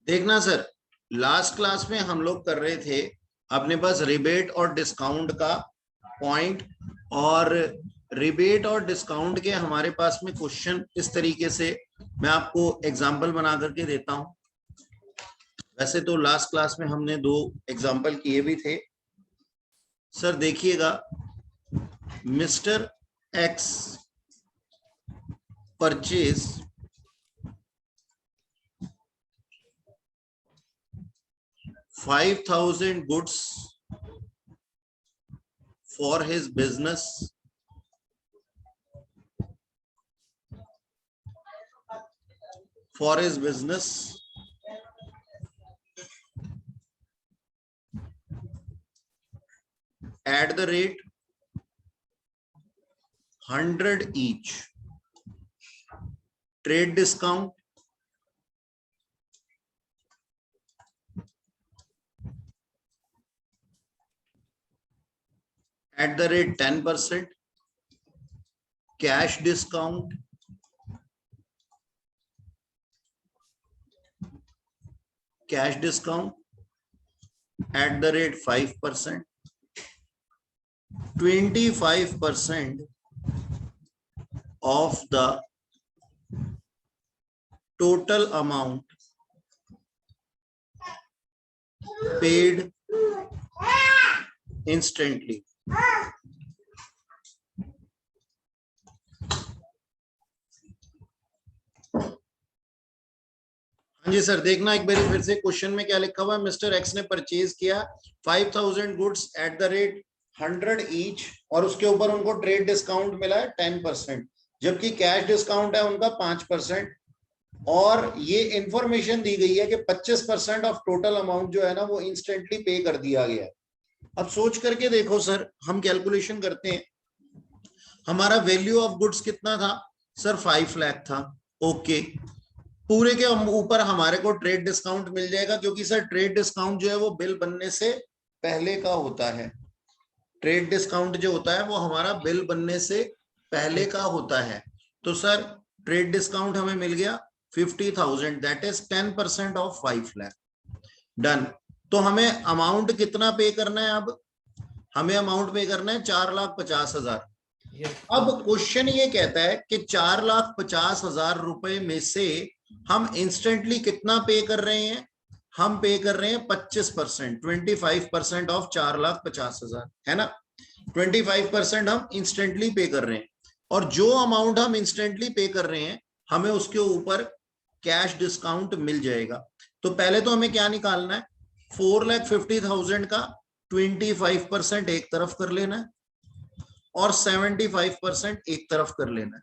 देखना sir, last class में हम लोग कर रहे थे अपने पास रिबेट और डिस्काउंट का पॉइंट, और रिबेट और डिस्काउंट के हमारे पास में क्वेश्चन इस तरीके से मैं आपको एग्जांपल बना करके देता हूं। वैसे तो लास्ट क्लास में हमने 2 एग्जांपल किए भी थे। सर देखिएगा, mister x purchase 5,000 goods for his business at the rate 100 each. Trade discount at the rate 10%. Cash discount at the rate 5%. 25% of the total amount paid instantly. हाँ जी sir, देखना एक बार फिर से क्वेश्चन में क्या लिखा हुआ है। मिस्टर एक्स ने परचेज किया 5,000 goods at the rate 100 each, और उसके ऊपर उनको ट्रेड डिस्काउंट मिला है 10%, जबकि कैश डिस्काउंट है उनका 5%। और ये इंफॉर्मेशन दी गई है कि 25% ऑफ टोटल अमाउंट जो है ना वो इंस्टेंटली पे कर दिया गया है। अब सोच करके देखो सर, हम कैलकुलेशन करते हैं। हमारा वैल्यू ऑफ गुड्स कितना था सर? 5 लाख था। ओके, पूरे के ऊपर हमारे को ट्रेड डिस्काउंट मिल जाएगा, क्योंकि सर ट्रेड डिस्काउंट जो है वो बिल बनने से पहले का होता है। ट्रेड डिस्काउंट जो होता है वो हमारा बिल बनने से पहले का होता है। तो सर ट्रेड डिस्काउंट हमें मिल गया 50,000, that is 10% of 5 lakh. Done. तो हमें अमाउंट कितना पे करना है? अब हमें अमाउंट पे करना है 4,50,000। अब क्वेश्चन ये कहता है कि 4,50,000 रुपए में से हम इंस्टेंटली कितना पे कर रहे हैं? हम पे कर रहे हैं 25%, 25% ऑफ 4,50,000, है ना। 25% हम इंस्टेंटली पे कर रहे हैं, और जो अमाउंट हम इंस्टेंटली पे कर रहे हैं हमें उसके ऊपर कैश डिस्काउंट मिल जाएगा। तो पहले तो हमें क्या निकालना है? 4,50,000 का 25% एक तरफ कर लेना है और 75% एक तरफ कर लेना है।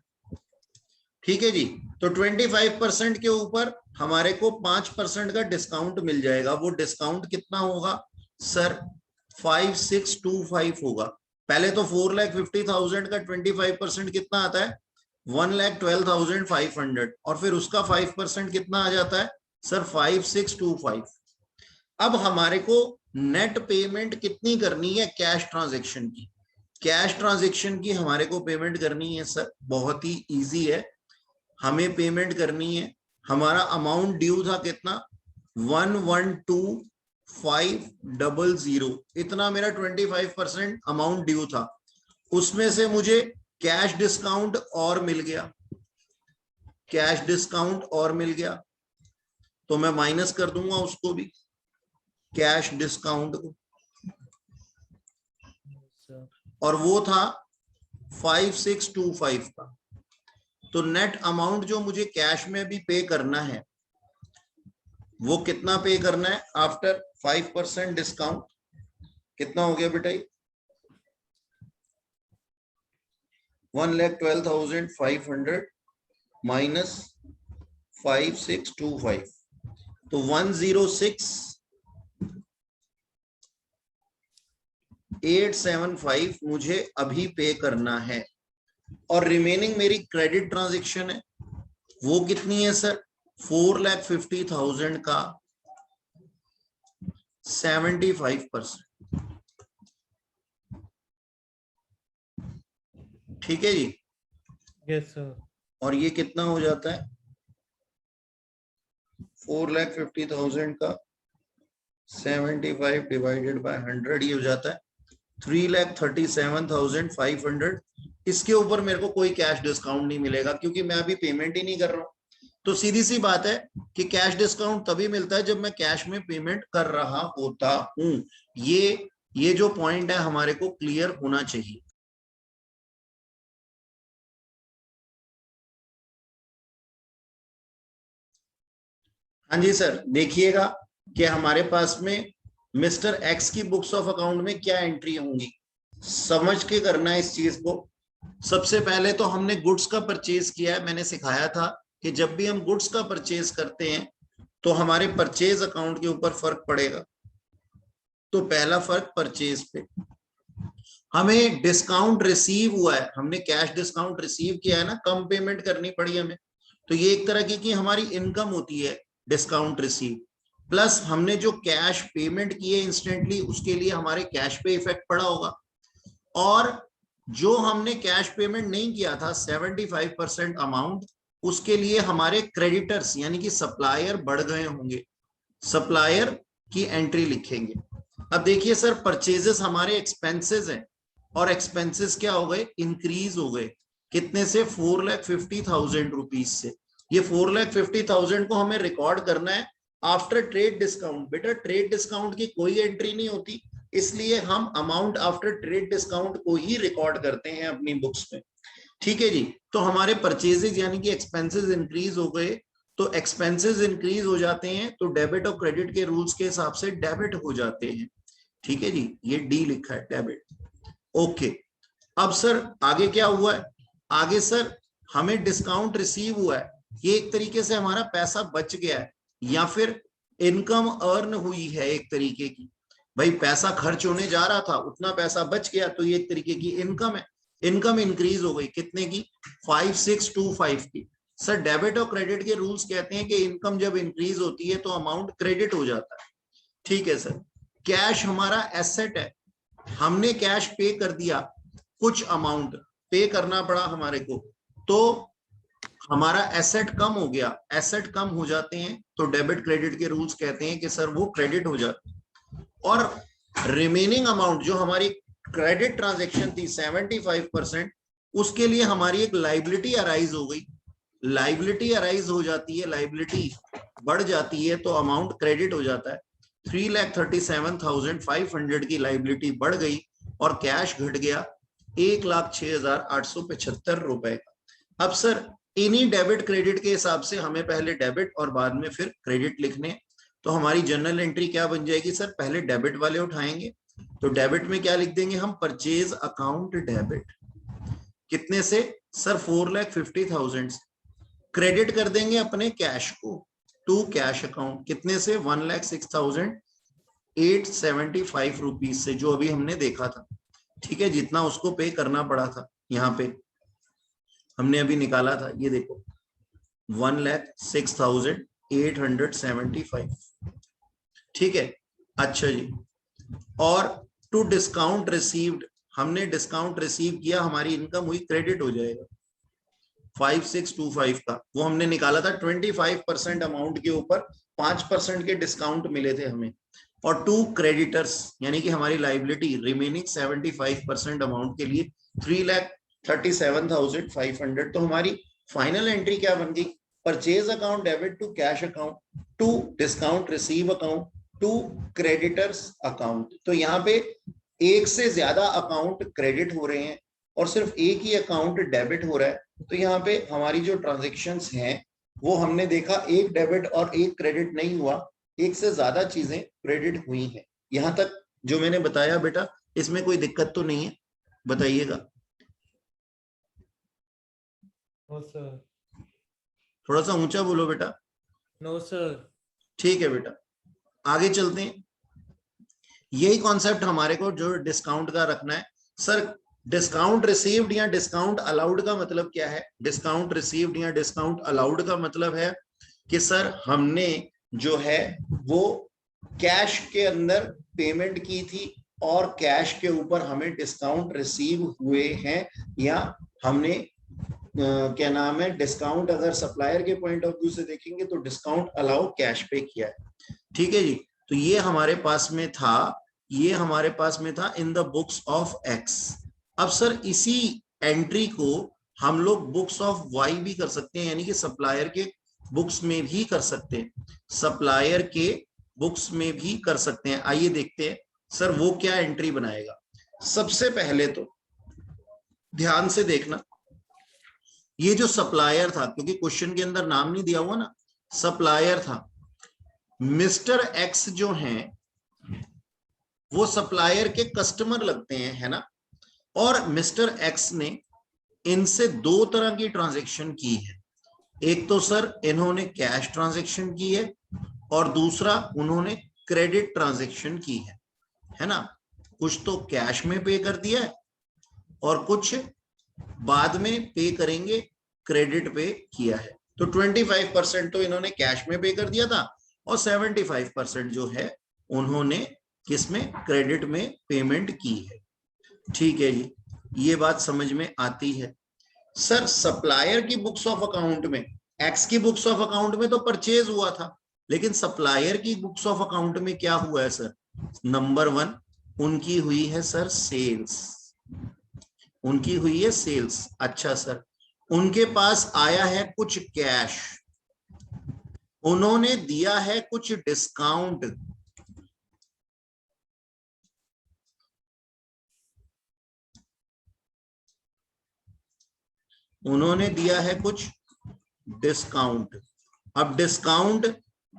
ठीक है जी। तो 25% के ऊपर हमारे को 5% का डिस्काउंट मिल जाएगा। वो डिस्काउंट कितना होगा सर? 5,625 होगा। पहले तो 4,50,000 का 25% कितना आता है? 1,12,500, और फिर उसका 5% कितना आ जाता है सर? 5,625। अब हमारे को नेट पेमेंट कितनी करनी है कैश ट्रांजेक्शन की? कैश ट्रांजेक्शन की हमारे को पेमेंट करनी है सर, बहुत ही इजी है। हमें पेमेंट करनी है, हमारा अमाउंट ड्यू था कितना? 1,12,500, इतना मेरा 25% अमाउंट ड्यू था। उसमें से मुझे कैश डिस्काउंट और मिल गया, कैश डिस्काउंट और मिल गया, तो मैं माइनस कर दूंगा उसको भी, कैश डिस्काउंट को, और वो था 5,625 का। तो नेट अमाउंट जो मुझे कैश में भी पे करना है वो कितना पे करना है आफ्टर 5% डिस्काउंट? कितना हो गया बेटा? 1,12,500 माइनस 5,625, तो 106,875 मुझे अभी पे करना है। और रिमेनिंग मेरी क्रेडिट ट्रांजैक्शन है, वो कितनी है सर? 4,50,000 का 75%। ठीक है जी। Yes sir. और ये कितना हो जाता है? 4,50,000 का 75 डिवाइडेड बाय 100 ये हो जाता है 3,37,500। इसके ऊपर मेरे को कोई कैश डिस्काउंट नहीं मिलेगा क्योंकि मैं अभी पेमेंट ही नहीं कर रहा हूं। तो सीधी सी बात है कि कैश डिस्काउंट तभी मिलता है जब मैं कैश में पेमेंट कर रहा होता हूं। ये जो पॉइंट है हमारे को क्लियर होना चाहिए। हाँ जी सर, देखिएगा कि हमारे पास में मिस्टर एक्स की बुक्स ऑफ अकाउंट में क्या एंट्री होंगी, समझ के करना है इस चीज को। सबसे पहले तो हमने गुड्स का परचेज किया है। मैंने सिखाया था कि जब भी हम गुड्स का परचेज करते हैं तो हमारे परचेज अकाउंट के ऊपर फर्क पड़ेगा। तो पहला फर्क परचेज पे, हमें डिस्काउंट रिसीव हुआ है, हमने कैश डिस्काउंट रिसीव किया है ना, कम पेमेंट करनी पड़ी हमें, तो ये एक तरह की हमारी इनकम होती है डिस्काउंट रिसीव। प्लस हमने जो कैश पेमेंट की है इंस्टेंटली, उसके लिए हमारे कैश पे इफेक्ट पड़ा होगा। और जो हमने कैश पेमेंट नहीं किया था 75% अमाउंट, उसके लिए हमारे क्रेडिटर्स यानी कि सप्लायर बढ़ गए होंगे, सप्लायर की एंट्री लिखेंगे। अब देखिए सर, परचेजेस हमारे एक्सपेंसेस हैं और एक्सपेंसेस क्या हो गए, इंक्रीज हो गए। कितने से, 4,50,000 रुपीज से। ये 4,50,000 को हमें रिकॉर्ड करना है आफ्टर ट्रेड डिस्काउंट। बेटा ट्रेड डिस्काउंट की कोई एंट्री नहीं होती, इसलिए हम अमाउंट आफ्टर ट्रेड डिस्काउंट को ही रिकॉर्ड करते हैं अपनी बुक्स में। ठीक है जी। तो हमारे परचेजेज यानी कि एक्सपेंसेस इंक्रीज हो गए, तो एक्सपेंसेस इंक्रीज हो जाते हैं तो डेबिट और क्रेडिट के रूल्स के हिसाब से डेबिट हो जाते हैं। ठीक है जी, ये डी लिखा है डेबिट। ओके, अब सर आगे क्या हुआ है, आगे सर हमें डिस्काउंट रिसीव हुआ है, ये एक तरीके से हमारा पैसा बच गया है या फिर इनकम अर्न हुई है एक तरीके की। भाई पैसा खर्च होने जा रहा था, उतना पैसा बच गया, तो ये एक तरीके की इनकम है। इनकम इंक्रीज हो गई कितने की, 5,625 की। सर डेबिट और क्रेडिट के रूल्स कहते हैं कि इनकम जब इंक्रीज होती है तो अमाउंट क्रेडिट हो जाता है। ठीक है सर, कैश हमारा एसेट है, हमने कैश पे कर दिया, कुछ अमाउंट पे करना पड़ा हमारे को, तो हमारा एसेट कम हो गया। एसेट कम हो जाते हैं तो डेबिट क्रेडिट के रूल्स कहते हैं कि सर वो क्रेडिट हो जाते हैं। और रिमेनिंग अमाउंट जो हमारी क्रेडिट ट्रांजैक्शन थी 75%, उसके लिए हमारी एक लाइबिलिटी अराइज हो गई। लाइबिलिटी अराइज हो जाती है, लाइबिलिटी बढ़ जाती है तो अमाउंट क्रेडिट हो जाता है। 3,37,500 की लाइबिलिटी बढ़ गई और कैश घट गया 1,06,875 रुपए का। अब सर इन्हीं डेबिट क्रेडिट के हिसाब से हमें पहले डेबिट और बाद में फिर क्रेडिट लिखने। तो हमारी जनरल एंट्री क्या बन जाएगी सर, पहले डेबिट वाले उठाएंगे, तो डेबिट में क्या लिख देंगे हम, परचेज अकाउंट डेबिट। कितने से सर, 4,50,000 से। क्रेडिट कर देंगे अपने कैश को टू कैश अकाउंट, कितने से, 1,06,875 रुपीज से, जो अभी हमने देखा था। ठीक है, जितना उसको पे करना पड़ा था, यहाँ पे हमने अभी निकाला था, ये देखो 1,06,875। ठीक है, अच्छा जी। और टू डिस्काउंट रिसीव्ड, हमने डिस्काउंट रिसीव किया, हमारी इनकम हुई, क्रेडिट हो जाएगा 5,625 का, वो हमने निकाला था 25% अमाउंट के ऊपर 5% के डिस्काउंट मिले थे हमें। और टू क्रेडिटर्स यानी कि हमारी लाइबिलिटी रिमेनिंग 75% अमाउंट के लिए 3,37,500। तो हमारी फाइनल एंट्री क्या बन गई, purchase account debit to cash account to discount receive account to creditors account. तो यहाँ पे एक से ज्यादा अकाउंट क्रेडिट हो रहे हैं और सिर्फ एक ही अकाउंट डेबिट हो रहा है। तो यहाँ पे हमारी जो ट्रांजैक्शंस हैं वो हमने देखा, एक डेबिट और एक क्रेडिट नहीं हुआ, एक से ज्यादा चीजें क्रेडिट हुई हैं। यहाँ तक जो मैंने बताया बेटा, इसमें कोई दिक्कत तो नहीं है, बताइएगा। No sir. थोड़ा सा ऊंचा बोलो बेटा। No sir. ठीक है बेटा, आगे चलते हैं। यही कॉन्सेप्ट हमारे को जो डिस्काउंट का रखना है। सर डिस्काउंट रिसीव्ड या डिस्काउंट अलाउड का मतलब क्या है, डिस्काउंट रिसीव्ड या डिस्काउंट अलाउड का मतलब है कि सर हमने जो है वो कैश के अंदर पेमेंट की थी और कैश के ऊपर हमें डिस्काउंट रिसीव हुए हैं, या हमने क्या नाम है, डिस्काउंट अगर सप्लायर के पॉइंट ऑफ व्यू से देखेंगे तो डिस्काउंट अलाउ कैश पे किया है। ठीक है जी, तो ये हमारे पास में था, ये हमारे पास में था in the books of x. अब सर इसी एंट्री को हम लोग बुक्स ऑफ वाई भी कर सकते हैं, यानी कि सप्लायर के बुक्स में भी कर सकते हैं, सप्लायर के बुक्स में भी कर सकते हैं। आइए देखते हैं सर वो क्या एंट्री बनाएगा। सबसे पहले तो ध्यान से देखना, ये जो सप्लायर था, क्योंकि क्वेश्चन के अंदर नाम नहीं दिया हुआ ना, सप्लायर था, मिस्टर एक्स जो हैं वो सप्लायर के कस्टमर लगते हैं, है ना। और मिस्टर एक्स ने इनसे दो तरह की ट्रांजैक्शन की है, एक तो सर इन्होंने कैश ट्रांजैक्शन की है और दूसरा उन्होंने क्रेडिट ट्रांजैक्शन की है ना। कुछ तो कैश में पे कर दिया है और कुछ बाद में पे करेंगे, क्रेडिट पे किया है। तो 25% तो इन्होंने कैश में पे कर दिया था और 75% जो है उन्होंने किसमें, क्रेडिट में पेमेंट की है। ठीक है जी, ये बात समझ में आती है। सर सप्लायर की बुक्स ऑफ अकाउंट में, एक्स की बुक्स ऑफ अकाउंट में तो परचेज हुआ था, लेकिन सप्लायर की बुक्स ऑफ अकाउंट में क्या हुआ है सर, नंबर 1 उनकी हुई है सर सेल्स, उनकी हुई है सेल्स। अच्छा सर, उनके पास आया है कुछ कैश, उन्होंने दिया है कुछ डिस्काउंट, उन्होंने दिया है कुछ डिस्काउंट। अब डिस्काउंट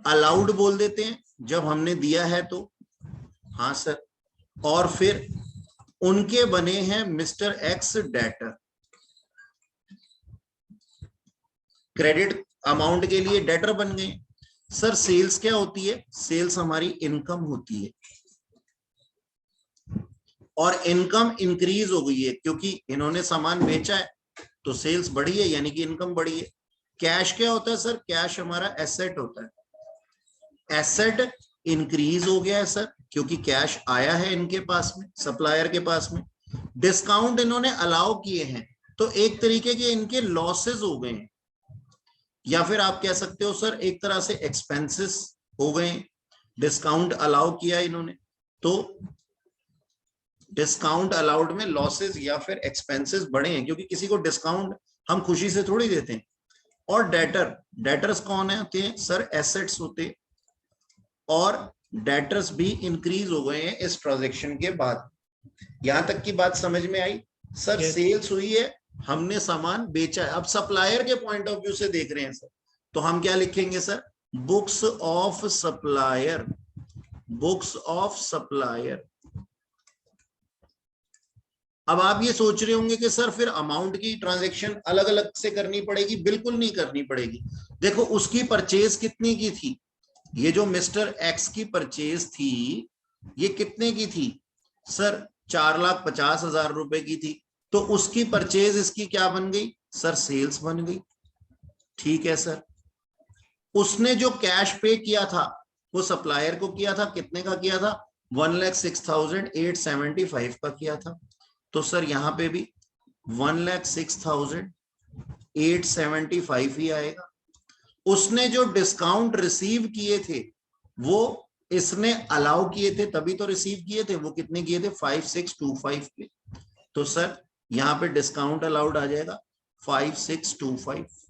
अलाउड बोल देते हैं जब हमने दिया है तो, हाँ सर। और फिर उनके बने हैं mister x debtor, credit amount के लिए डेटर बन गए। सर सेल्स क्या होती है, सेल्स हमारी इनकम होती है और इनकम इंक्रीज हो गई है क्योंकि इन्होंने सामान बेचा है तो सेल्स बढ़ी है, यानी कि इनकम बढ़ी है। कैश क्या होता है सर, कैश हमारा एसेट होता है, एसेट इंक्रीज हो गया है सर क्योंकि कैश आया है इनके पास में, सप्लायर के पास में। डिस्काउंट इन्होंने अलाउ किए हैं तो एक तरीके के इनके लॉसेस हो गए हैं, या फिर आप कह सकते हो सर एक तरह से एक्सपेंसेस हो गए। डिस्काउंट अलाउ किया इन्होंने तो डिस्काउंट अलाउड में लॉसेस या फिर एक्सपेंसेस बढ़े हैं, क्योंकि किसी को डिस्काउंट हम खुशी से थोड़ी देते हैं। और डेटर, डेटर्स कौन है होते हैं सर, एसेट्स होते हैं, और डेटर्स भी इंक्रीज हो गए हैं इस ट्रांजैक्शन के बाद। यहां तक की बात समझ में आई सर। Yes. सेल्स हुई है, हमने सामान बेचा है। अब सप्लायर के पॉइंट ऑफ व्यू से देख रहे हैं सर, तो हम क्या लिखेंगे sir, books of supplier, books of supplier. अब आप ये सोच रहे होंगे कि सर फिर अमाउंट की ट्रांजैक्शन अलग अलग से करनी पड़ेगी, बिल्कुल नहीं करनी पड़ेगी। देखो उसकी परचेज कितने की थी, ये जो मिस्टर एक्स की परचेज थी ये कितने की थी सर, 4,50,000 रुपए की थी। तो उसकी परचेज इसकी क्या बन गई सर, सेल्स बन गई। ठीक है सर, उसने जो कैश पे किया था वो सप्लायर को किया था, कितने का किया था, 1,06,875 का किया था। तो सर यहां पे भी 1,06,875 ही आएगा। उसने जो डिस्काउंट रिसीव किए थे वो इसने अलाउ किए थे तभी तो रिसीव किए थे, वो कितने किए थे, 5,625 के। तो सर यहां पे डिस्काउंट अलाउड आ जाएगा 5,625।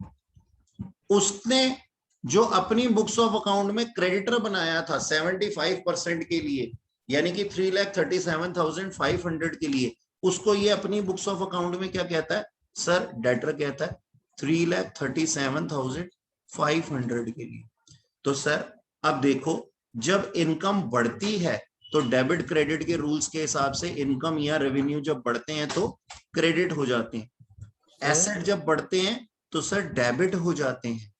उसने जो अपनी बुक्स ऑफ अकाउंट में क्रेडिटर बनाया था 75% के लिए, यानी कि 3,37,500 के लिए, उसको ये अपनी बुक्स ऑफ अकाउंट में क्या कहता है सर, डेटर कहता है 3,37,500 के लिए। तो सर अब देखो, जब इनकम बढ़ती है तो डेबिट क्रेडिट के रूल्स के हिसाब से इनकम या रेवेन्यू जब बढ़ते हैं तो क्रेडिट हो जाते हैं, एसेट जब बढ़ते हैं तो सर डेबिट हो जाते हैं।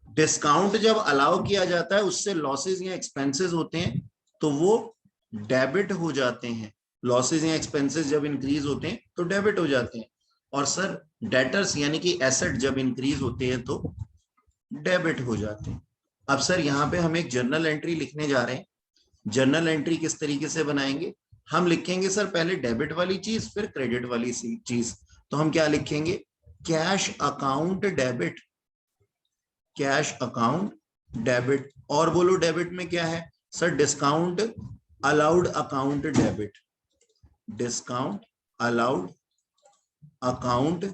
डिस्काउंट जब अलाउ किया जाता है उससे लॉसेस या एक्सपेंसेस होते हैं तो वो डेबिट हो जाते हैं, लॉसेस या एक्सपेंसेस जब इंक्रीज होते हैं तो डेबिट हो जाते हैं। और सर डेटर्स यानी कि एसेट जब इंक्रीज होते हैं तो डेबिट हो जाते हैं। अब सर यहाँ पे हम एक जर्नल एंट्री लिखने जा रहे हैं। जर्नल एंट्री किस तरीके से बनाएंगे, हम लिखेंगे सर पहले डेबिट वाली चीज फिर क्रेडिट वाली चीज। तो हम क्या लिखेंगे, cash account debit, cash account debit. और बोलो डेबिट में क्या है sir? Discount allowed account debit, discount allowed account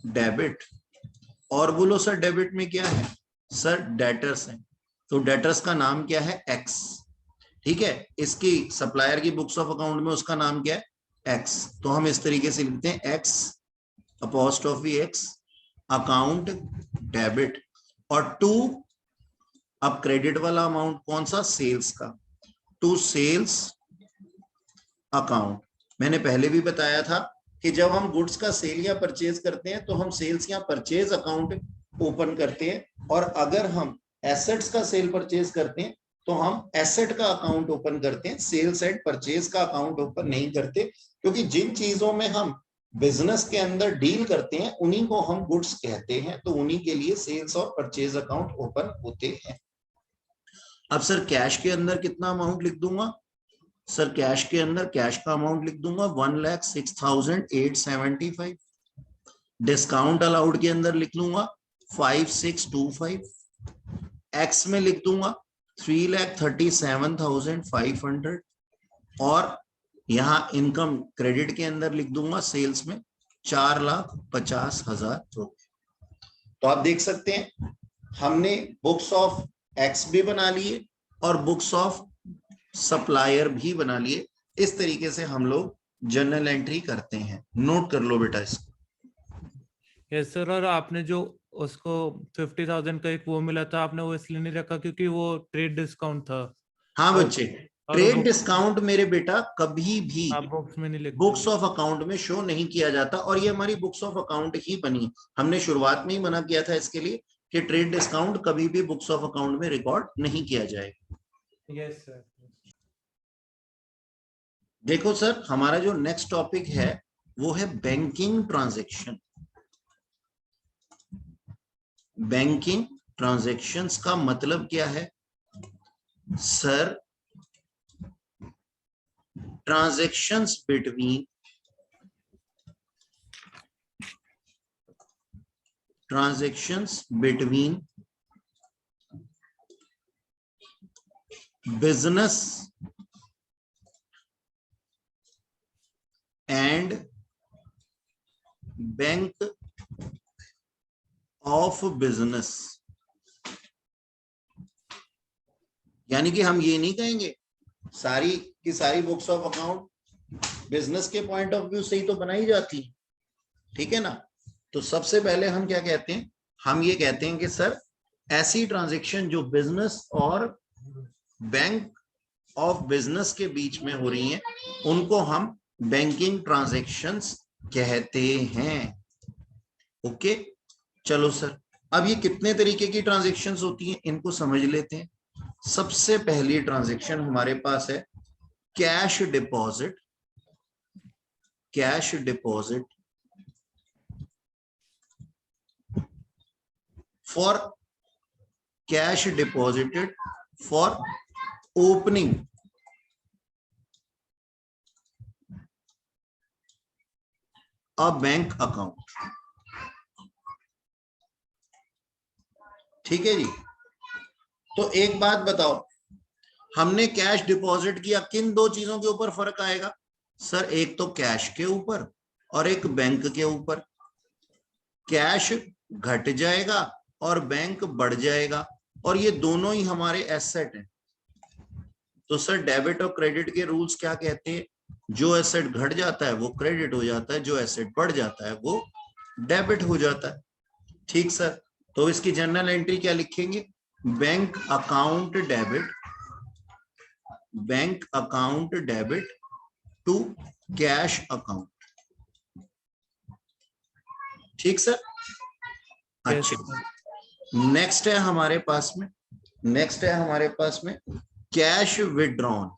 debit. और बोलो सर डेबिट में क्या है? सर डेटर्स है, तो डेटर्स का नाम क्या है? एक्स। ठीक है, इसकी सप्लायर की बुक्स ऑफ अकाउंट में उसका नाम क्या है? एक्स। तो हम इस तरीके से लिखते हैं x apostrophe x account debit. और टू, अब क्रेडिट वाला अमाउंट कौन सा? सेल्स का, टू सेल्स अकाउंट। मैंने पहले भी बताया था कि जब हम गुड्स का सेल या परचेज करते हैं तो हम सेल्स या परचेज अकाउंट ओपन करते हैं, और अगर हम एसेट्स का सेल परचेज करते हैं तो हम एसेट का अकाउंट ओपन करते हैं, सेल्स एंड परचेज का अकाउंट ओपन नहीं करते, क्योंकि जिन चीजों में हम बिजनेस के अंदर डील करते हैं उन्हीं को हम गुड्स कहते हैं, तो उन्हीं के लिए सेल्स और परचेज अकाउंट ओपन होते हैं। अब सर कैश के अंदर कितना अमाउंट लिख दूंगा? सर कैश के अंदर कैश का अमाउंट लिख दूंगा 1,06,875। डिस्काउंट अलाउड के अंदर लिख लूंगा 5,625। एक्स में लिख दूंगा 3,37,500। और यहां इनकम क्रेडिट के अंदर लिख दूंगा सेल्स में 4,50,000 रुपए। तो आप देख सकते हैं हमने बुक्स ऑफ एक्स भी बना लिए और बुक्स ऑफ सप्लायर भी बना लिए। इस तरीके से हम लोग जर्नल एंट्री करते हैं। नोट कर लो बेटा इसको। Yes sir. और आपने जो उसको 50,000 का एक वो मिला था, आपने वो इसलिए नहीं रखा क्योंकि वो ट्रेड डिस्काउंट था। हाँ और बच्चे, और ट्रेड वो डिस्काउंट मेरे बेटा कभी भी आप बुक्स में नहीं लिखते बुक्स हो। ऑफ अकाउंट में शो नहीं किया जाता, और ये हमारी बुक्स ऑफ अकाउंट ही बनी। हमने शुरुआत में ही मना किया था इसके लिए कि ट्रेड डिस्काउंट कभी भी बुक्स ऑफ अकाउंट में रिकॉर्ड नहीं किया जाएगा। Yes sir. देखो सर, हमारा जो नेक्स्ट टॉपिक है वो है बैंकिंग ट्रांजैक्शन। बैंकिंग ट्रांजैक्शंस का मतलब क्या है sir? Transactions between business and bank of business. यानी कि हम ये नहीं कहेंगे सारी की सारी बुक्स ऑफ अकाउंट बिजनेस के पॉइंट ऑफ व्यू से ही तो बनाई जाती है, ठीक है ना? तो सबसे पहले हम क्या कहते हैं? हम ये कहते हैं कि सर ऐसी ट्रांजैक्शन जो बिजनेस और बैंक ऑफ बिजनेस के बीच में हो रही हैं उनको हम बैंकिंग ट्रांजैक्शंस कहते हैं। ओके, चलो सर, अब ये कितने तरीके की ट्रांजैक्शंस होती हैं इनको समझ लेते हैं। सबसे पहली ट्रांजैक्शन हमारे पास है cash deposit. Cash deposit for cash deposited for opening a bank account. ठीक है जी। तो एक बात बताओ, हमने कैश डिपॉजिट किया, किन दो चीजों के ऊपर फर्क आएगा सर? एक तो कैश के ऊपर और एक बैंक के ऊपर। कैश घट जाएगा और बैंक बढ़ जाएगा, और ये दोनों ही हमारे एसेट हैं। तो सर डेबिट और क्रेडिट के रूल्स क्या कहते हैं? जो एसेट घट जाता है वो क्रेडिट हो जाता है, जो एसेट बढ़ जाता है वो डेबिट हो जाता है। ठीक सर, तो इसकी जर्नल एंट्री क्या लिखेंगे? Bank account debit, bank account debit to cash account. ठीक सर। यस अच्छा, सर। नेक्स्ट है हमारे पास में, नेक्स्ट है हमारे पास में cash withdrawn.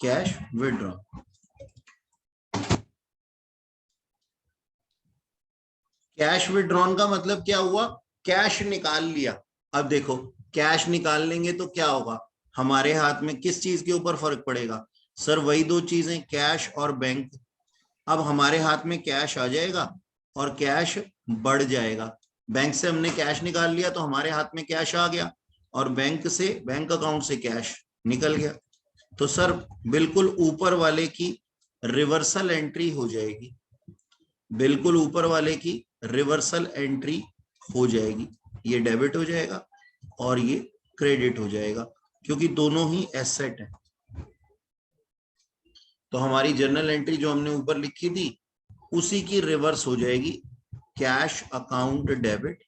Cash withdrawn, cash withdrawn का मतलब क्या हुआ? कैश निकाल लिया। अब देखो कैश निकाल लेंगे तो क्या होगा? हमारे हाथ में किस चीज के ऊपर फर्क पड़ेगा सर? वही दो चीजें, कैश और बैंक। अब हमारे हाथ में कैश आ जाएगा और कैश बढ़ जाएगा। बैंक से हमने कैश निकाल लिया तो हमारे हाथ में कैश आ गया, और बैंक से, बैंक अकाउंट से कैश निकल गया। तो सर बिल्कुल ऊपर वाले की रिवर्सल एंट्री हो जाएगी, बिल्कुल ऊपर वाले की रिवर्सल एंट्री हो जाएगी। ये डेबिट हो जाएगा और ये क्रेडिट हो जाएगा, क्योंकि दोनों ही एसेट है। तो हमारी जर्नल एंट्री जो हमने ऊपर लिखी थी उसी की रिवर्स हो जाएगी, cash account debit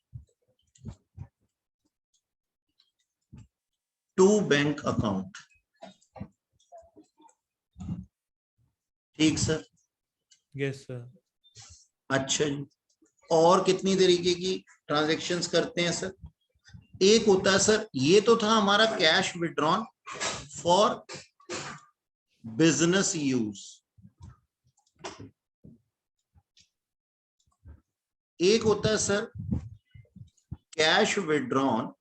to bank account. ठीक सर? Yes sir. अच्छा जी, और कितनी तरीके की ट्रांजैक्शंस करते हैं सर? एक होता है सर, ये तो था हमारा cash withdrawn for business use. एक होता है sir cash withdrawn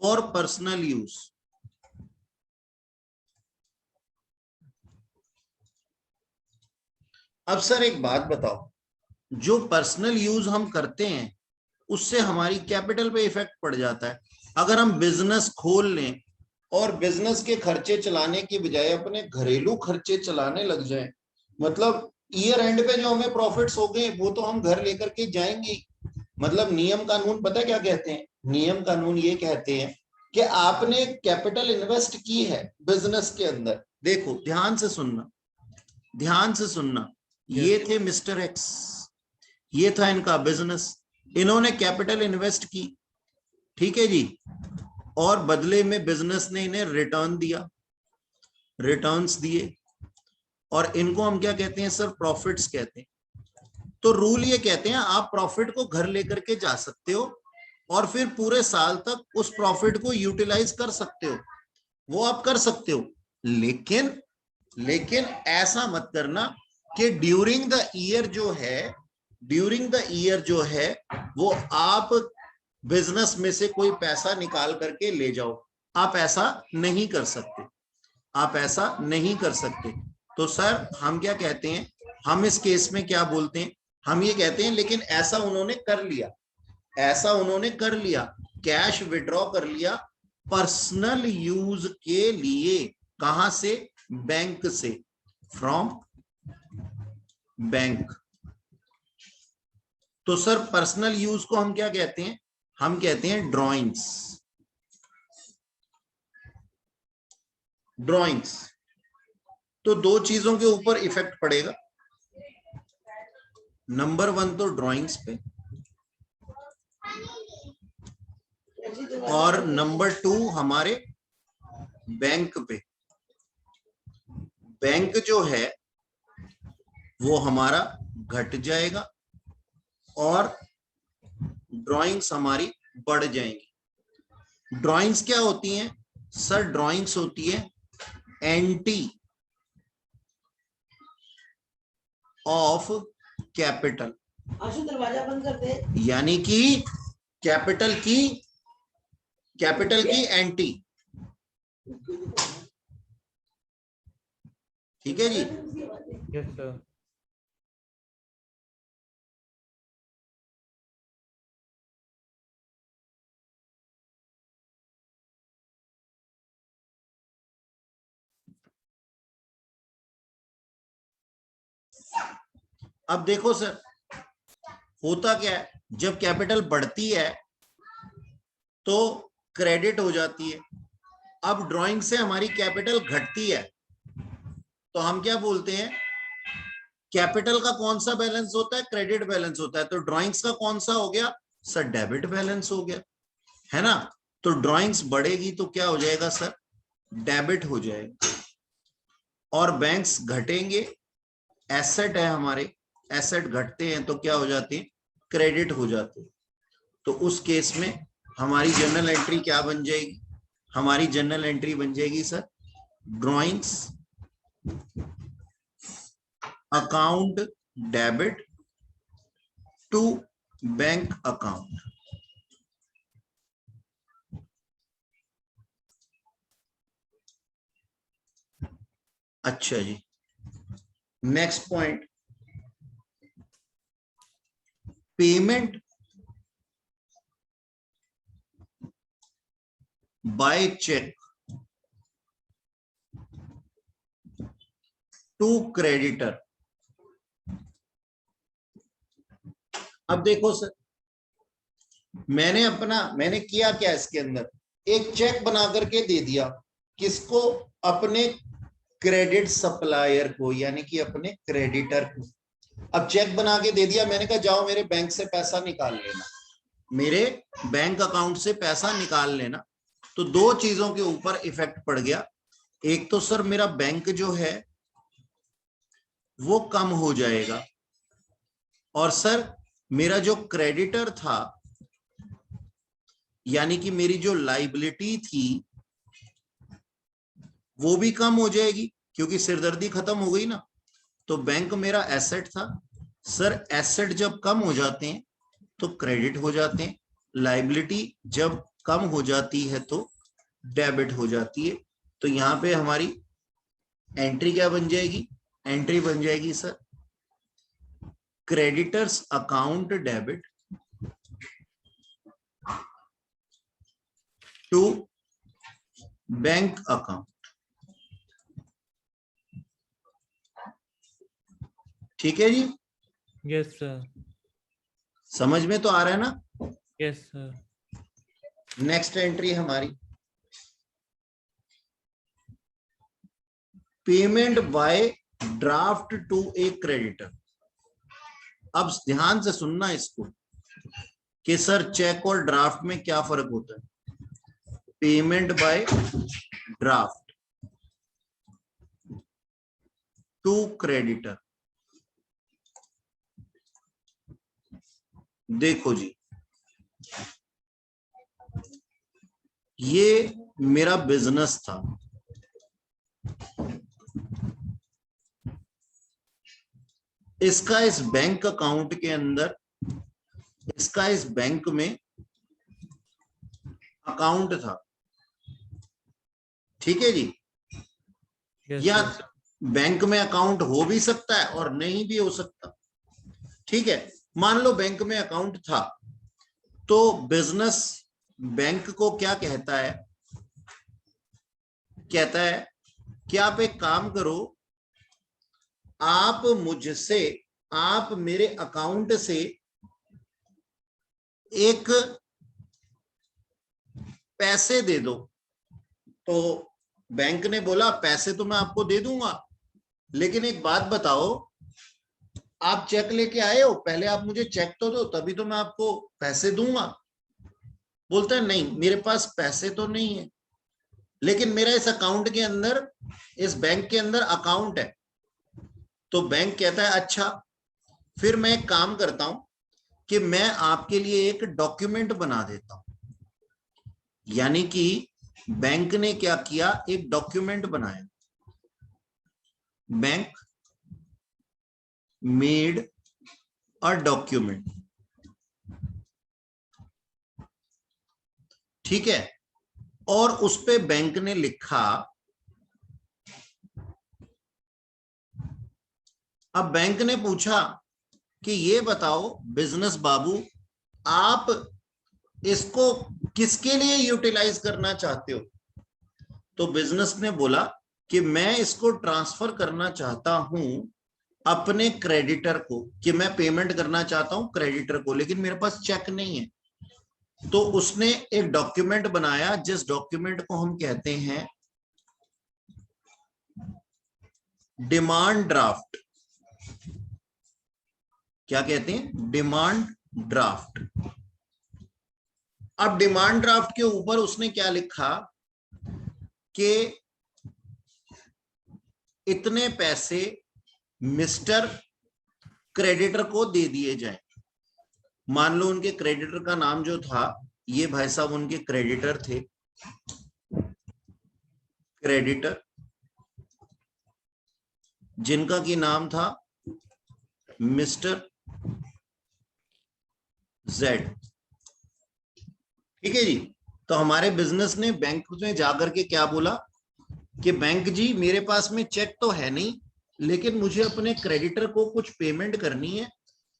for personal use. अब सर एक बात बताओ, जो पर्सनल यूज हम करते हैं उससे हमारी कैपिटल पे इफेक्ट पड़ जाता है। अगर हम बिजनेस खोल लें और बिजनेस के खर्चे चलाने की बजाय अपने घरेलू खर्चे चलाने लग जाएं, मतलब ईयर एंड पे जो हमें प्रॉफिट्स हो गए वो तो हम घर लेकर के जाएंगे। मतलब नियम कानून पता क्या कहते हैं? नियम कानून ये कहते हैं कि आपने कैपिटल इन्वेस्ट की है बिजनेस के अंदर। देखो ध्यान से सुनना, ध्यान से सुनना। ये थे मिस्टर एक्स, ये था इनका बिजनेस, इन्होंने कैपिटल इन्वेस्ट की, ठीक है जी, और बदले में बिजनेस ने इन्हें रिटर्न दिया, रिटर्न्स दिए, और इनको हम क्या कहते हैं सर? प्रॉफिट्स कहते हैं। तो रूल ये कहते हैं आप प्रॉफिट को घर लेकर के जा सकते हो और फिर पूरे साल तक उस प्रॉफिट को यूटिलाइज कर सकते हो, वो आप कर सकते हो। लेकिन लेकिन ऐसा मत करना कि ड्यूरिंग द ईयर जो है, ड्यूरिंग द ईयर जो है वो आप बिजनेस में से कोई पैसा निकाल करके ले जाओ। आप ऐसा नहीं कर सकते, आप ऐसा नहीं कर सकते। तो सर हम क्या कहते हैं, हम इस केस में क्या बोलते हैं? हम ये कहते हैं लेकिन ऐसा उन्होंने कर लिया, ऐसा उन्होंने कर लिया, कैश विड्रॉ कर लिया पर्सनल यूज के लिए। कहां से? बैंक से, फ्रॉम बैंक। तो सर पर्सनल यूज को हम क्या कहते हैं? हम कहते हैं ड्रॉइंग्स, ड्रॉइंग्स। तो दो चीजों के ऊपर इफेक्ट पड़ेगा, नंबर वन तो ड्राइंग्स पे, और नंबर टू हमारे बैंक पे। बैंक जो है वो हमारा घट जाएगा और ड्राइंग्स हमारी बढ़ जाएंगी। ड्राइंग्स क्या होती हैं सर? ड्राइंग्स होती है एंटी ऑफ कैपिटल, दरवाजा बंद कर दे। यानी कि कैपिटल की एंटी। ठीक है जी? Yes sir. अब देखो सर, होता क्या है, जब कैपिटल बढ़ती है तो क्रेडिट हो जाती है। अब ड्राइंग से हमारी कैपिटल घटती है तो हम क्या बोलते हैं? कैपिटल का कौन सा बैलेंस होता है? क्रेडिट बैलेंस होता है। तो ड्राइंग्स का कौन सा हो गया सर? डेबिट बैलेंस हो गया, है ना? तो ड्राइंग्स बढ़ेगी तो क्या हो जाएगा सर? डेबिट हो जाएगा। और बैंक्स घटेंगे, एसेट है हमारे, एसेट घटते हैं तो क्या हो जाते हैं? क्रेडिट हो जाते हैं। तो उस केस में हमारी जर्नल एंट्री क्या बन जाएगी? हमारी जर्नल एंट्री बन जाएगी sir drawings account debit to bank account. अच्छा जी, next point, payment by cheque to creditor. अब देखो सर, मैंने किया क्या, इसके अंदर एक चेक बना करके दे दिया, किसको, अपने क्रेडिट सप्लायर को, यानी कि अपने क्रेडिटर को। अब चेक बना के दे दिया, मैंने कहा जाओ मेरे बैंक से पैसा निकाल लेना, मेरे बैंक अकाउंट से पैसा निकाल लेना। तो दो चीजों के ऊपर इफेक्ट पड़ गया। एक तो सर मेरा बैंक जो है वो कम हो जाएगा, और सर मेरा जो क्रेडिटर था, यानी कि मेरी जो लाइबिलिटी थी वो भी कम हो जाएगी, क्योंकि सिरदर्दी खत्म हो गई ना। तो बैंक मेरा एसेट था सर, एसेट जब कम हो जाते हैं तो क्रेडिट हो जाते हैं, लाइबिलिटी जब कम हो जाती है तो डेबिट हो जाती है। तो यहां पे हमारी एंट्री क्या बन जाएगी, एंट्री बन जाएगी sir creditors account debit to bank account. ठीक है जी, यस सर, समझ में तो आ रहा है ना। यस सर, नेक्स्ट एंट्री हमारी payment by draft to a creditor. अब ध्यान से सुनना इसको कि सर चेक और ड्राफ्ट में क्या फर्क होता है। Payment by draft to creditor, देखो जी, ये मेरा बिजनेस था, इसका इस बैंक अकाउंट के अंदर, इसका इस बैंक में अकाउंट था, ठीक है जी। यस या सर, बैंक में अकाउंट हो भी सकता है और नहीं भी हो सकता, ठीक है। मान लो बैंक में अकाउंट था, तो बिजनेस बैंक को क्या कहता है, कहता है कि आप एक काम करो, आप मुझसे, आप मेरे अकाउंट से एक पैसे दे दो। तो बैंक ने बोला पैसे तो मैं आपको दे दूंगा, लेकिन एक बात बताओ, आप चेक लेके आए हो, पहले आप मुझे चेक तो दो, तभी तो मैं आपको पैसे दूंगा। बोलता है नहीं, मेरे पास पैसे तो नहीं है, लेकिन मेरा इस अकाउंट के अंदर, इस बैंक के अंदर अकाउंट है। तो बैंक कहता है अच्छा, फिर मैं एक काम करता हूं कि मैं आपके लिए एक डॉक्यूमेंट बना देता हूं। यानी कि बैंक ने क्या किया, एक डॉक्यूमेंट बनाया, बैंक मेड अ डॉक्यूमेंट, ठीक है। और उस पे बैंक ने लिखा, अब बैंक ने पूछा कि ये बताओ बिजनेस बाबू, आप इसको किसके लिए यूटिलाइज करना चाहते हो। तो बिजनेस ने बोला कि मैं इसको ट्रांसफर करना चाहता हूं अपने क्रेडिटर को, कि मैं पेमेंट करना चाहता हूं क्रेडिटर को, लेकिन मेरे पास चेक नहीं है। तो उसने एक डॉक्यूमेंट बनाया, जिस डॉक्यूमेंट को हम कहते हैं डिमांड ड्राफ्ट। क्या कहते हैं, डिमांड ड्राफ्ट। अब डिमांड ड्राफ्ट के ऊपर उसने क्या लिखा कि इतने पैसे मिस्टर क्रेडिटर को दे दिए जाएं। मान लो उनके क्रेडिटर का नाम जो था, ये भाई साहब उनके क्रेडिटर थे, क्रेडिटर जिनका की नाम था मिस्टर जेड, ठीक है जी। तो हमारे बिजनेस ने बैंक में जाकर के क्या बोला कि बैंक जी मेरे पास में चेक तो है नहीं, लेकिन मुझे अपने क्रेडिटर को कुछ पेमेंट करनी है।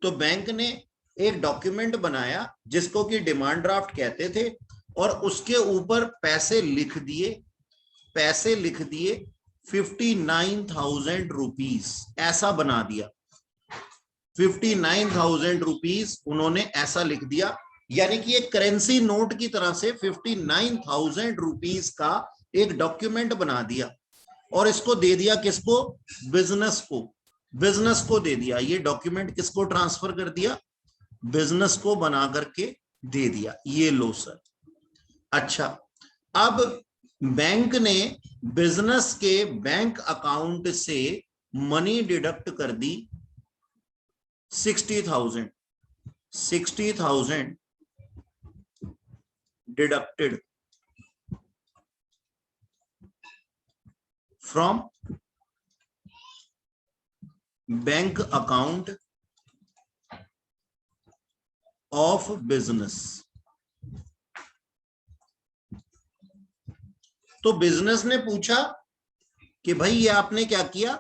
तो बैंक ने एक डॉक्यूमेंट बनाया जिसको कि डिमांड ड्राफ्ट कहते थे, और उसके ऊपर पैसे लिख दिए 59,000 रुपीज, ऐसा बना दिया। 59,000 रुपीज उन्होंने ऐसा लिख दिया, यानी कि एक करेंसी नोट की तरह से 59,000 रुपीज का एक डॉक्यूमेंट बना दिया, और इसको दे दिया किसको? बिजनेस को दे दिया। ये डॉक्यूमेंट किसको ट्रांसफर कर दिया? बिजनेस को बना करके दे दिया। ये लो सर। अच्छा, अब बैंक ने बिजनेस के बैंक अकाउंट से मनी डिडक्ट कर दी 60,000 deducted from bank account of business. तो बिजनेस ने पूछा कि भाई ये आपने क्या किया?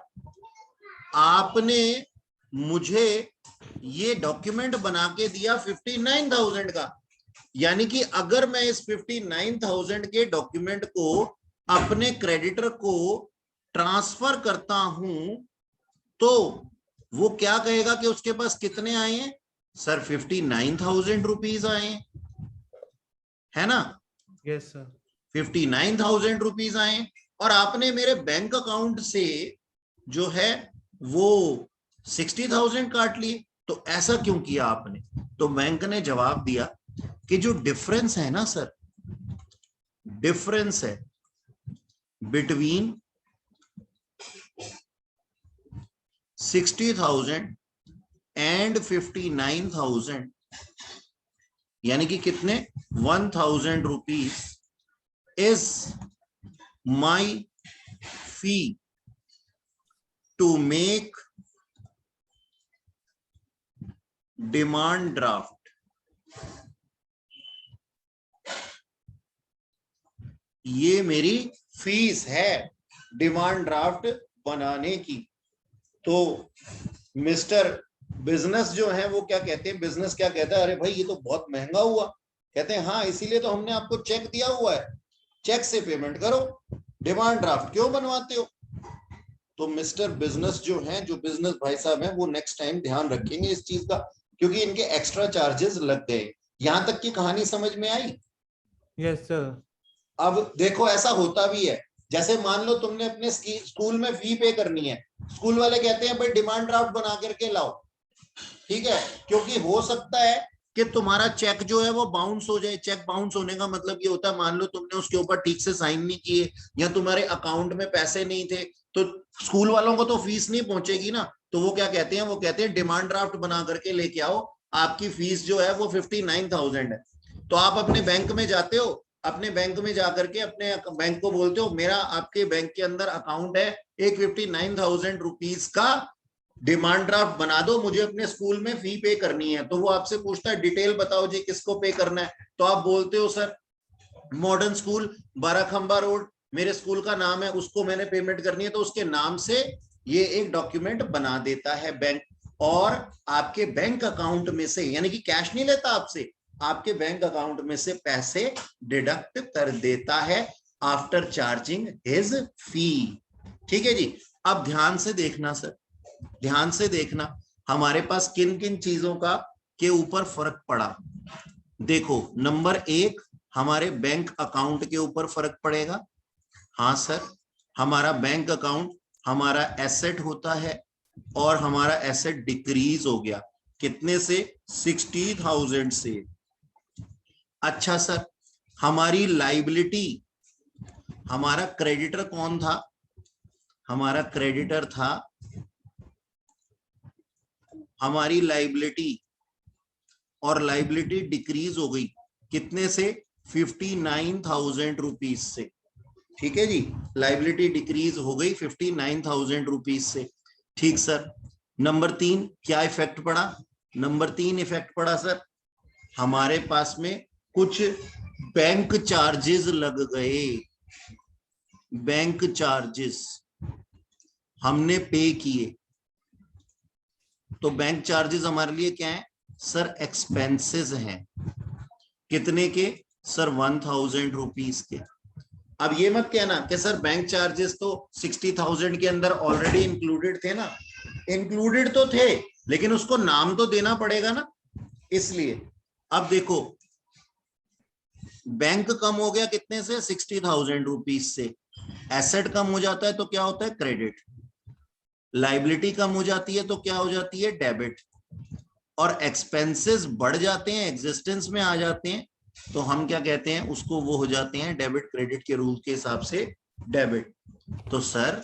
आपने मुझे ये डॉक्यूमेंट बना के दिया 59,000 का, यानी कि अगर मैं इस 59,000 के डॉक्यूमेंट को अपने क्रेडिटर को ट्रांसफर करता हूं तो वो क्या कहेगा कि उसके पास कितने आए हैं? सर 59,000 रुपीज आए हैं, है ना? Yes sir. 59,000 रुपीज आए, और आपने मेरे बैंक अकाउंट से जो है वो 60,000 काट लिए। तो ऐसा क्यों किया आपने? तो बैंक ने जवाब दिया कि जो डिफरेंस है ना सर, डिफरेंस है बिटवीन 60,000 एंड 59,000, यानी कि कितने? 1,000 rupees is my fee to make demand draft. ये मेरी फीस है डिमांड ड्राफ्ट बनाने की। तो मिस्टर बिजनेस जो है वो क्या कहते हैं? बिजनेस क्या कहता है? अरे भाई ये तो बहुत महंगा हुआ। कहते हैं हाँ, इसीलिए तो हमने आपको चेक दिया हुआ है, चेक से पेमेंट करो, डिमांड ड्राफ्ट क्यों बनवाते हो? तो मिस्टर बिजनेस जो है, जो बिजनेस भाई साहब हैं, वो नेक्स्ट टाइम ध्यान रखेंगे इस चीज का, क्योंकि इनके एक्स्ट्रा चार्जेस लग गए। यहां तक की कहानी समझ में आई? Yes sir. अब देखो, ऐसा होता भी है, जैसे मान लो तुमने अपने स्कूल में फी पे करनी है, स्कूल वाले कहते हैं भाई डिमांड ड्राफ्ट बना करके लाओ, ठीक है, क्योंकि हो सकता है कि तुम्हारा चेक जो है वो बाउंस हो जाए। चेक बाउंस होने का मतलब ये होता है, मान लो तुमने उसके ऊपर ठीक से साइन नहीं किए, या तुम्हारे अकाउंट में पैसे नहीं थे, तो स्कूल वालों को तो फीस नहीं पहुंचेगी ना। तो वो क्या कहते हैं? वो कहते हैं डिमांड ड्राफ्ट बना करके लेके आओ, आपकी फीस जो है वो 59,000 है। तो आप अपने बैंक में जाते हो, अपने बैंक में जाकर के अपने बैंक को बोलते हो मेरा आपके बैंक के अंदर अकाउंट है, एक 59,000 रुपीज का डिमांड ड्राफ्ट बना दो, मुझे अपने स्कूल में फी पे करनी है। तो वो आपसे पूछता है डिटेल बताओ जी, किसको पे करना है? तो आप बोलते हो sir modern school, Barakhamba road, मेरे स्कूल का नाम है, उसको मैंने पेमेंट करनी है। तो उसके नाम से ये एक डॉक्यूमेंट बना देता है बैंक, और आपके बैंक अकाउंट में से, यानी कि कैश नहीं लेता आपसे, आपके बैंक अकाउंट में से पैसे डिडक्ट कर देता है आफ्टर चार्जिंग हिज फी। ठीक है जी। अब ध्यान से देखना सर, ध्यान से देखना हमारे पास किन किन चीजों का के ऊपर फर्क पड़ा। देखो, नंबर 1 हमारे बैंक अकाउंट के ऊपर फर्क पड़ेगा। हाँ सर, हमारा बैंक अकाउंट हमारा एसेट होता है, और हमारा एसेट डिक्रीज हो गया कितने से? 60,000 से। अच्छा सर, हमारी लाइबिलिटी, हमारा क्रेडिटर कौन था? हमारा क्रेडिटर था, हमारी लाइबिलिटी, और लाइबिलिटी डिक्रीज हो गई कितने से? 59,000 रुपीज से। ठीक है जी, लाइबिलिटी डिक्रीज हो गई 59,000 रुपीज से। ठीक सर। नंबर 3 क्या इफेक्ट पड़ा? नंबर 3 इफेक्ट पड़ा सर, हमारे पास में कुछ बैंक चार्जेस लग गए। बैंक चार्जेस हमने पे किए, तो बैंक चार्जेस हमारे लिए क्या है सर? एक्सपेंसेस हैं। कितने के सर? 1000 रुपीज के। अब ये मत कहना कि सर बैंक चार्जेस तो 60,000 के अंदर ऑलरेडी इंक्लूडेड थे ना। इंक्लूडेड तो थे, लेकिन उसको नाम तो देना पड़ेगा ना, इसलिए। अब देखो, बैंक कम हो गया कितने से? 60,000 रुपीज से। एसेट कम हो जाता है तो क्या होता है? क्रेडिट। लाइबिलिटी कम हो जाती है तो क्या हो जाती है? डेबिट। और एक्सपेंसेस बढ़ जाते हैं, एग्जिस्टेंस में आ जाते हैं, तो हम क्या कहते हैं उसको? वो हो जाते हैं डेबिट क्रेडिट के रूल के हिसाब से डेबिट। तो सर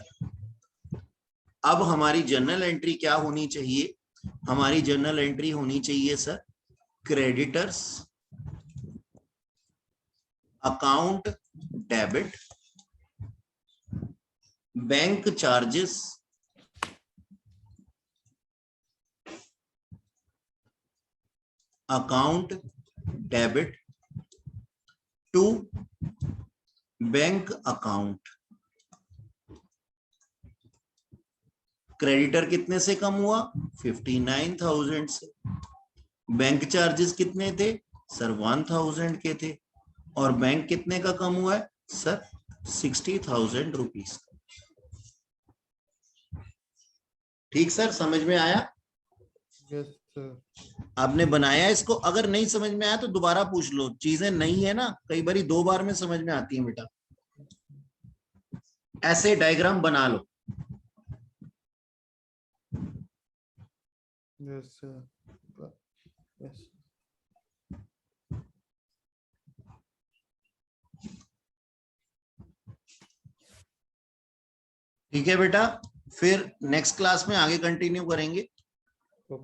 अब हमारी जर्नल एंट्री क्या होनी चाहिए? हमारी जर्नल एंट्री होनी चाहिए sir creditors account debit, bank charges account debit to bank account. Creditor कितने से कम हुआ? 59,000 से। बैंक चार्जेस कितने थे सर? 1000 के थे। और बैंक कितने का कम हुआ है सर? 60,000 रुपीज। ठीक सर, समझ में आया? Yes sir. आपने बनाया इसको? अगर नहीं समझ में आया तो दोबारा पूछ लो, चीजें नहीं है ना, कई बारी 2 बार में समझ में आती है बेटा। ऐसे डायग्राम बना लो। Yes sir. यस। ठीक है बेटा, फिर नेक्स्ट क्लास में आगे कंटिन्यू करेंगे।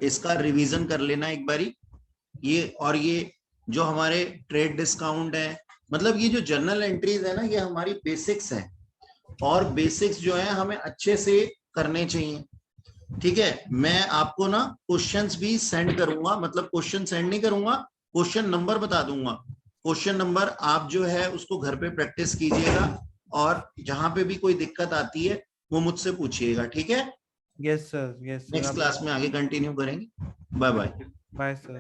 इसका रिवीजन कर लेना एक बारी। ये और ये जो हमारे ट्रेड डिस्काउंट है, मतलब ये जो जर्नल एंट्रीज है ना, ये हमारी बेसिक्स है, और बेसिक्स जो है हमें अच्छे से करने चाहिए। ठीक है, मैं आपको ना क्वेश्चंस भी सेंड करूंगा, मतलब क्वेश्चन सेंड नहीं करूंगा, क्वेश्चन नंबर बता दूंगा। क्वेश्चन नंबर आप जो है उसको घर पे प्रैक्टिस कीजिएगा, और जहां पे भी कोई दिक्कत आती है वो मुझसे पूछिएगा। ठीक है, yes sir. Yes sir. Next class में आगे कंटिन्यू करेंगे। Bye bye. Bye sir.